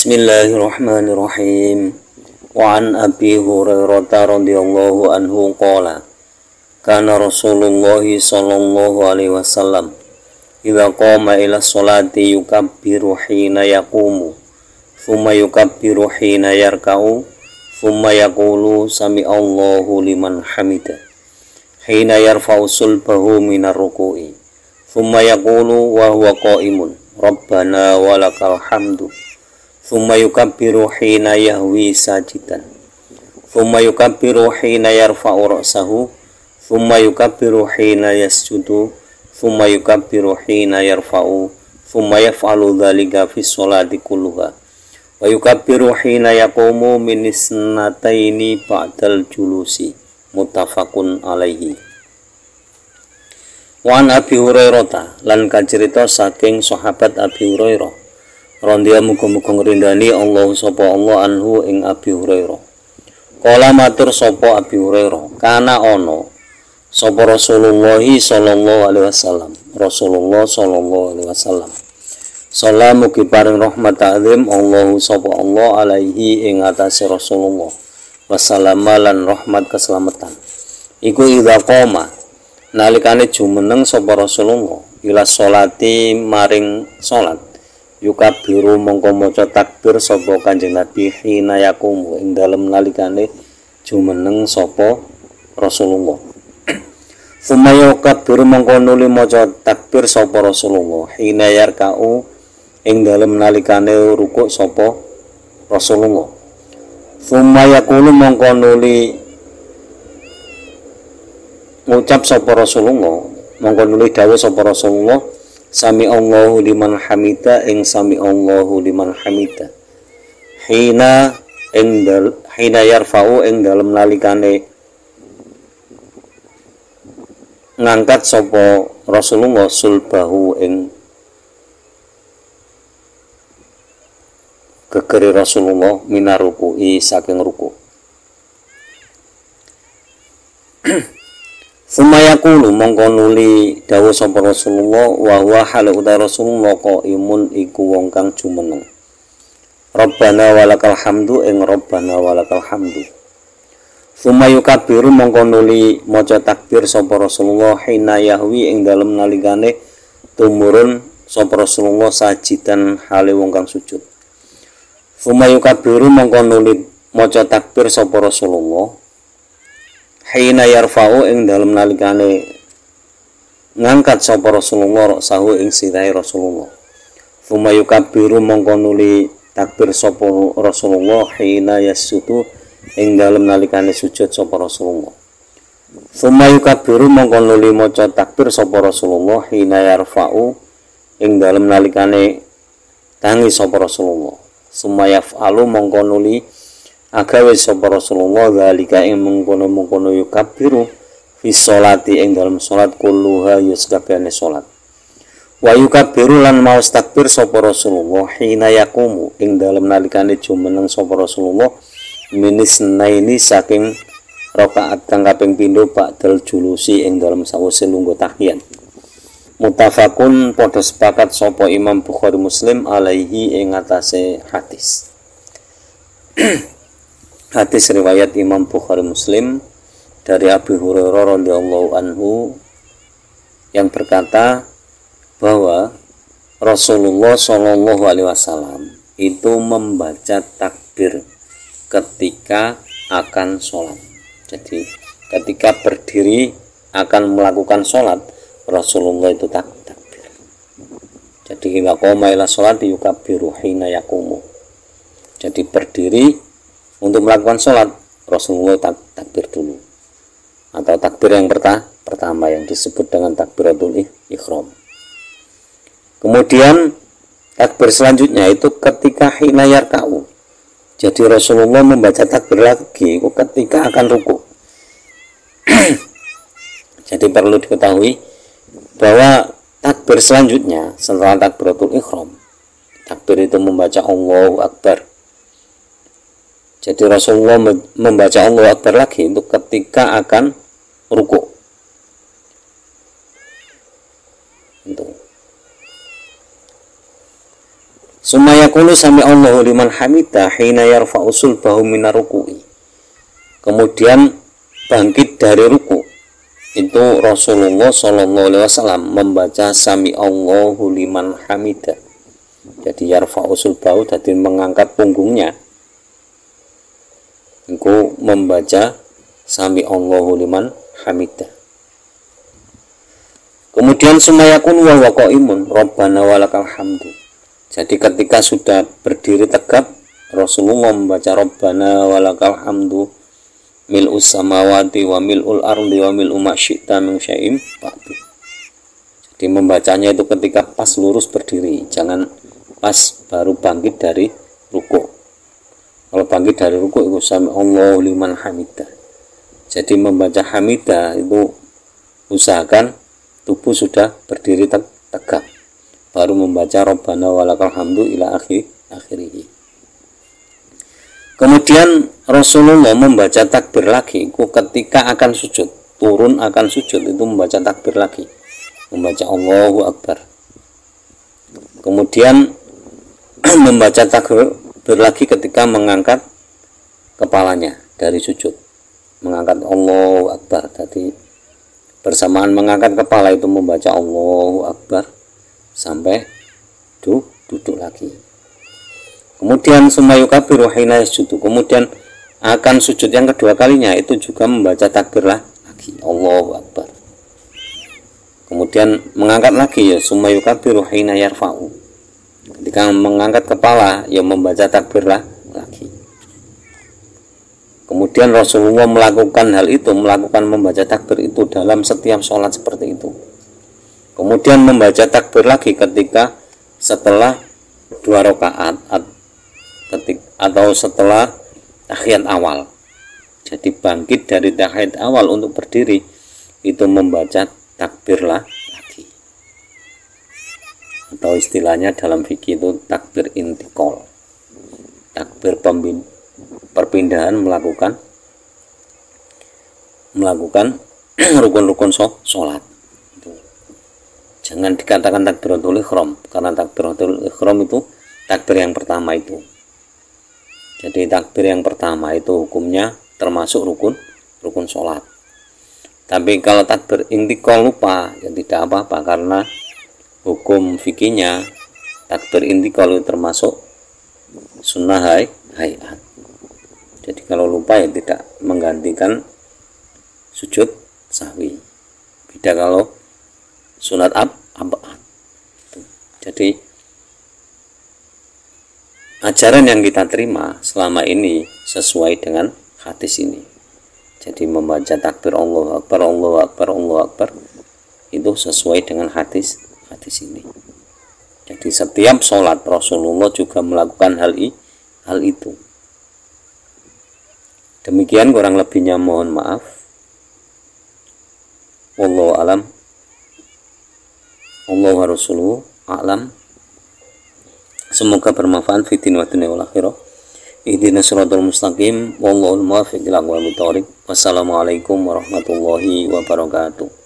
Bismillahirrahmanirrahim. Wa an Abi Hurairah radhiyallahu anhu qala kana Rasulullah sallallahu alaihi wasallam idza qama ila sholati yukabbiru hina yaqumu thumma yukabbiru hina yarka'u thumma yaqulu sami Allahu liman hamida hina yarfa'u sulbahu minar ruku'i thumma yaqulu wa huwa qa'imun rabbana walakal hamdu thumma yukabbiru hina yahwi sajidan thumma yukabbiru hina yarfa'u ra'sahu thumma yukabbiru hina yasjudu thumma yukabbiru hina yarfa'u thumma yaf'alu dhalika fi sholati kulluha wa yukabbiru hina yaqumu min isnataini ba'dal julusi muttafaqun alaihi. Wa an Abi Hurairah lan kacerita saking sahabat Abi Hurairah Rondia muga-muga ngrindani Allah sapa Allah anhu ing Abi Hurairah. Kala matur sapa Abi Hurairah, kana ana sapa Rasulullah sallallahu alaihi wasallam. Rasulullah sallallahu alaihi wasallam. Salam mugi paring rahmat ta'zim Allah sapa Allah alaihi ing atase Rasulullah. Wassalam lan rahmat keselamatan. Iku idza qoma nalikane jumeneng sapa Rasulullah ila sholati maring salat. Yukabiru mongko maca takbir sapa Kanjeng Nabi hina yaqumu ing dalem nalikane jumeneng sapa Rasulullah. Summa yukabiru mongko nuli maca takbir sapa Rasulullah hina yarka'u ing dalem nalikane rukuk sapa Rasulullah. Summa yaqulu mongko nuli ngucap sapa Rasulullah, mongko nuli dawuh sapa Rasulullah, sami Allahu liman hamida ing sami Allahu liman hamida hina yarfa'u ing dalem nalikane ngangkat sapa Rasulullah sulbahu ing gegere Rasulullah minaruku'i saking ruku. Sumayakulu mongko nuli dawuh sapa Rasulullah wa huwa halu uta Rasulullah qaimun iku wong kang jumeneng. Rabbana walakal hamdu ing Rabbana walakal hamdu. Sumayukabiru mongko nuli maca takbir sapa Rasulullah hina yahwi ing dalem nalikane tumurun sapa Rasulullah sajidan hale wong kang sujud. Sumayukabiru mongko nuli maca takbir sapa Rasulullah hina yarfa'u ing dalem nalikane ngangkat sapa Rasulullah sahu ing sirahe Rasulullah. Tsumma yukabbiru mongko nuli takbir sapa Rasulullah hina yasjudu ing dalem nalikane sujud sapa Rasulullah. Tsumma yukabbiru mongko nuli maca takbir sapa Rasulullah hina yarfa'u ing dalem nalikane tangi sapa Rasulullah. Tsumma yaf'alu mongko nuli agawe sapa Rasulullah zalika ing mengkono-mengkono yukabbiru fi sholati ing dalam salat kulluha yusabihane salat. Wa yukabbiru lan maos takbir sapa Rasulullah hina yaqumu ing dalam nalikane jumeneng sapa Rasulullah minis naini saking rakaat kang kaping pindho ba'dal julusi ing dalam sawise lungguh tahiyat. Muttafaqun padha sepakat sapa Imam Bukhari Muslim alaihi ing atase hadis. Hadis riwayat Imam Bukhari Muslim dari Abi Hurairah radhiyallahu anhu yang berkata bahwa Rasulullah Shallallahu alaihi wasallam itu membaca takbir ketika akan sholat. Jadi ketika berdiri akan melakukan sholat, Rasulullah itu takbir. Jadi idza qama ila sholati yukabbiru hina yaqumu. Jadi berdiri untuk melakukan sholat, Rasulullah takbir dulu, atau takbir yang pertama yang disebut dengan takbiratul ihram. Kemudian takbir selanjutnya itu ketika hina yarka'u. Jadi Rasulullah membaca takbir lagi itu ketika akan ruku. Jadi perlu diketahui bahwa takbir selanjutnya setelah takbiratul ihram, takbir itu membaca Allahu Akbar. Jadi Rasulullah membaca Allahu Akbar lagi untuk ketika akan ruku. Summa yaqulu sami Allahu liman hamida hina yarfa'u sulbahu minar ruku'i. Kemudian bangkit dari ruku. Itu Rasulullah sallallahu alaihi wasallam membaca sami Allahu liman hamida. Jadi yarfa'u sulbahu, jadi mengangkat punggungnya. Iku membaca sami Allahu liman hamidah. Kemudian sumayakun wa qaimun rabbana walakal hamdu. Jadi ketika sudah berdiri tegap, Rasulullah membaca rabbana walakal hamdu mil'us samawati wa mil'ul ardi wa mil'u ma syi'ta min syai'in ba'du. Jadi membacanya itu ketika pas lurus berdiri, jangan pas baru bangkit dari ruku. Kalau bangkit dari ruku itu sami Allahu liman hamidah. Jadi membaca hamidah itu usahakan tubuh sudah berdiri tegak, baru membaca Rabbana walakal hamdu ila akhirih. Kemudian Rasulullah membaca takbir lagi ketika akan sujud, turun akan sujud itu membaca takbir lagi, membaca Allahu Akbar. Kemudian membaca takbir lagi ketika mengangkat kepalanya dari sujud, mengangkat Allahu Akbar. Jadi bersamaan mengangkat kepala itu membaca Allahu Akbar sampai duduk lagi. Kemudian sumayu kabiru hina yasjudu. Kemudian akan sujud yang kedua kalinya itu juga membaca takbir lagi Allahu Akbar. Kemudian mengangkat lagi ya sumayu kabiru hina yarfa'u. Ketika mengangkat kepala ya membaca takbir lagi. Kemudian Rasulullah melakukan hal itu, melakukan membaca takbir itu dalam setiap sholat seperti itu. Kemudian membaca takbir lagi ketika setelah 2 rakaat atau setelah tahiyat awal. Jadi bangkit dari tahiyat awal untuk berdiri itu membaca takbir lagi. Atau istilahnya dalam fikih itu takbir intikal. Takbir perpindahan melakukan rukun-rukun sholat. Jangan dikatakan takbiratul ihram, karena takbiratul ihram itu takbir yang pertama itu. Jadi takbir yang pertama itu hukumnya termasuk rukun sholat. Tapi kalau takbir intikal lupa ya tidak apa-apa, karena hukum fikihnya takbir intikal itu termasuk sunnah hayat. Jadi kalau lupa ya tidak menggantikan sujud sahwi. Beda kalau sunat abad. Jadi ajaran yang kita terima selama ini sesuai dengan hadis ini. Jadi membaca takbir Allahu Akbar, Allahu Akbar, Allahu Akbar itu sesuai dengan hadis ini. Jadi setiap sholat Rasulullah juga melakukan hal itu. Demikian kurang lebihnya, mohon maaf. Wallahu alam. Allahu wa rasuluhu a'lam. Semoga bermanfaat fitin wa dunya wal akhirah. Ihdinas siratal mustaqim. Wallahul muwaffiq ila aqwamit thoriq. Wassalamualaikum warahmatullahi wabarakatuh.